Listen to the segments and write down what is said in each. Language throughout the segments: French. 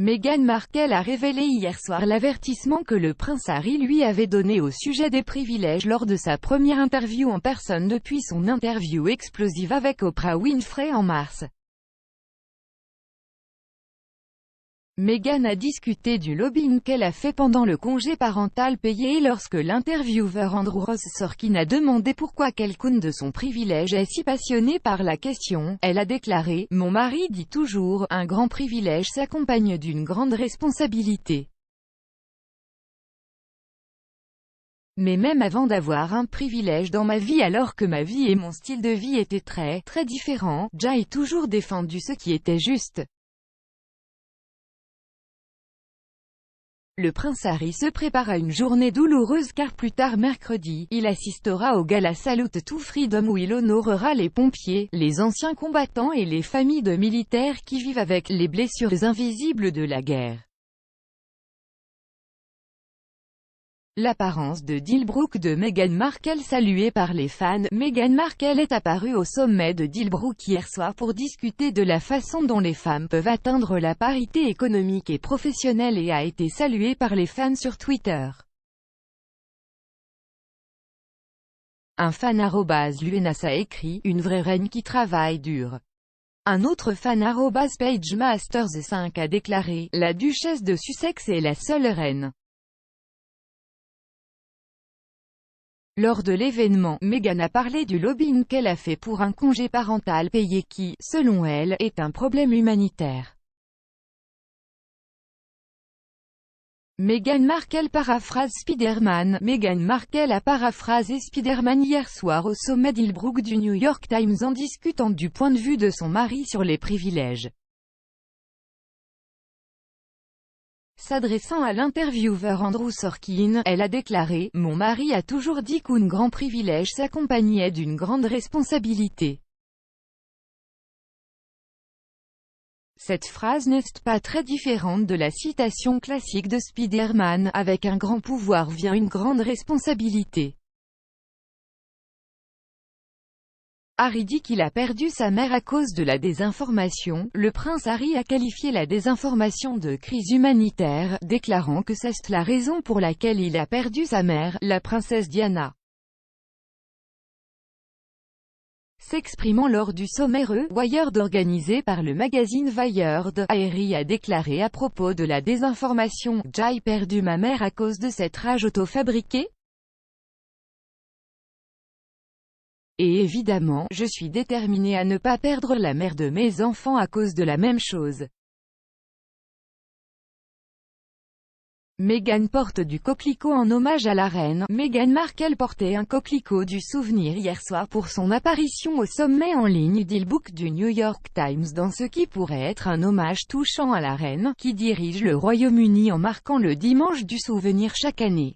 Meghan Markle a révélé hier soir l'avertissement que le prince Harry lui avait donné au sujet des privilèges lors de sa première interview en personne depuis son interview explosive avec Oprah Winfrey en mars. Meghan a discuté du lobbying qu'elle a fait pendant le congé parental payé lorsque l'intervieweur Andrew Ross Sorkin a demandé pourquoi quelqu'un de son privilège est si passionné par la question. Elle a déclaré « Mon mari dit toujours, un grand privilège s'accompagne d'une grande responsabilité. Mais même avant d'avoir un privilège dans ma vie alors que ma vie et mon style de vie étaient très différents, j'ai toujours défendu ce qui était juste. » Le prince Harry se prépare à une journée douloureuse car plus tard mercredi, il assistera au gala Salute to Freedom où il honorera les pompiers, les anciens combattants et les familles de militaires qui vivent avec les blessures invisibles de la guerre. L'apparence de Dilbrook de Meghan Markle saluée par les fans. Meghan Markle est apparue au sommet de Dilbrook hier soir pour discuter de la façon dont les femmes peuvent atteindre la parité économique et professionnelle et a été saluée par les fans sur Twitter. Un fan @Luenas a écrit « Une vraie reine qui travaille dur ». Un autre fan @PageMasters5 a déclaré « La duchesse de Sussex est la seule reine ». Lors de l'événement, Meghan a parlé du lobbying qu'elle a fait pour un congé parental payé qui, selon elle, est un problème humanitaire. Meghan Markle paraphrase Spider-Man. Meghan Markle a paraphrasé Spider-Man hier soir au sommet Dilbrook du New York Times en discutant du point de vue de son mari sur les privilèges. S'adressant à l'intervieweur Andrew Sorkin, elle a déclaré « Mon mari a toujours dit qu'un grand privilège s'accompagnait d'une grande responsabilité. Cette phrase n'est pas très différente de la citation classique de Spider-Man « Avec un grand pouvoir vient une grande responsabilité ». Harry dit qu'il a perdu sa mère à cause de la désinformation. Le prince Harry a qualifié la désinformation de crise humanitaire, déclarant que c'est la raison pour laquelle il a perdu sa mère, la princesse Diana. S'exprimant lors du sommet Wired organisé par le magazine Wired, Harry a déclaré à propos de la désinformation « J'ai perdu ma mère à cause de cette rage auto-fabriquée. Et évidemment, je suis déterminé à ne pas perdre la mère de mes enfants à cause de la même chose. » Meghan porte du coquelicot en hommage à la reine. Meghan Markle portait un coquelicot du souvenir hier soir pour son apparition au sommet en ligne Dilbrook du New York Times dans ce qui pourrait être un hommage touchant à la reine, qui dirige le Royaume-Uni en marquant le dimanche du souvenir chaque année.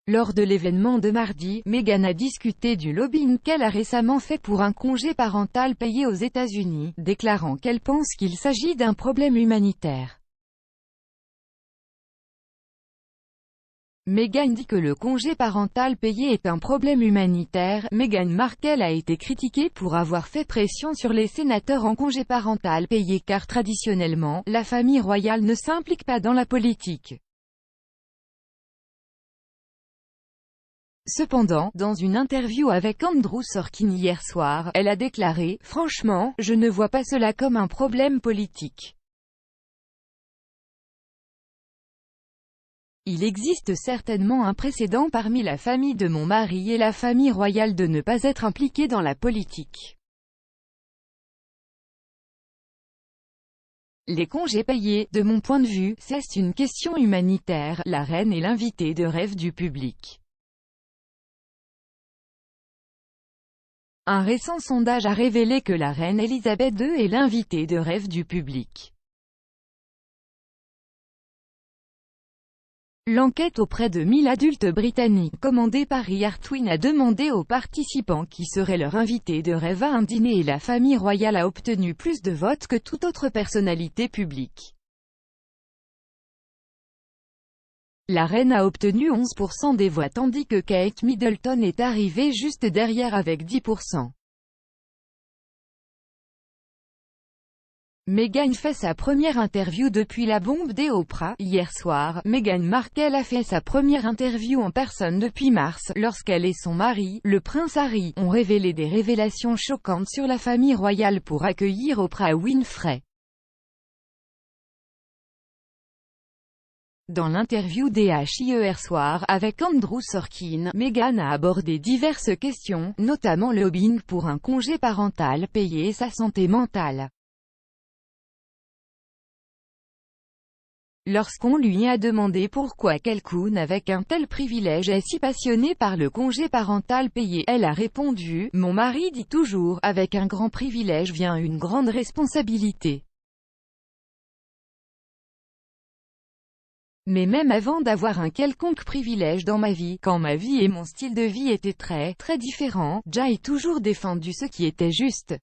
Lors de l'événement de mardi, Meghan a discuté du lobbying qu'elle a récemment fait pour un congé parental payé aux États-Unis, déclarant qu'elle pense qu'il s'agit d'un problème humanitaire. Meghan dit que le congé parental payé est un problème humanitaire. Meghan Markle a été critiquée pour avoir fait pression sur les sénateurs en congé parental payé car traditionnellement, la famille royale ne s'implique pas dans la politique. Cependant, dans une interview avec Andrew Sorkin hier soir, elle a déclaré « Franchement, je ne vois pas cela comme un problème politique. Il existe certainement un précédent parmi la famille de mon mari et la famille royale de ne pas être impliquée dans la politique. Les congés payés, de mon point de vue, c'est une question humanitaire. La reine est l'invitée de rêve du public. » Un récent sondage a révélé que la reine Elisabeth II est l'invitée de rêve du public. L'enquête auprès de 1000 adultes britanniques commandée par Hartwin a demandé aux participants qui serait leur invité de rêve à un dîner et la famille royale a obtenu plus de votes que toute autre personnalité publique. La reine a obtenu 11% des voix tandis que Kate Middleton est arrivée juste derrière avec 10%. Meghan fait sa première interview depuis la bombe des Oprah. Hier soir, Meghan Markle a fait sa première interview en personne depuis mars, lorsqu'elle et son mari, le prince Harry, ont révélé des révélations choquantes sur la famille royale pour accueillir Oprah Winfrey. Dans l'interview d'HI hier soir avec Andrew Sorkin, Meghan a abordé diverses questions, notamment le lobbying pour un congé parental payé et sa santé mentale. Lorsqu'on lui a demandé pourquoi quelqu'un avec un tel privilège est si passionné par le congé parental payé, elle a répondu « Mon mari dit toujours, avec un grand privilège vient une grande responsabilité. Mais même avant d'avoir un quelconque privilège dans ma vie, quand ma vie et mon style de vie étaient très différents, j'ai toujours défendu ce qui était juste.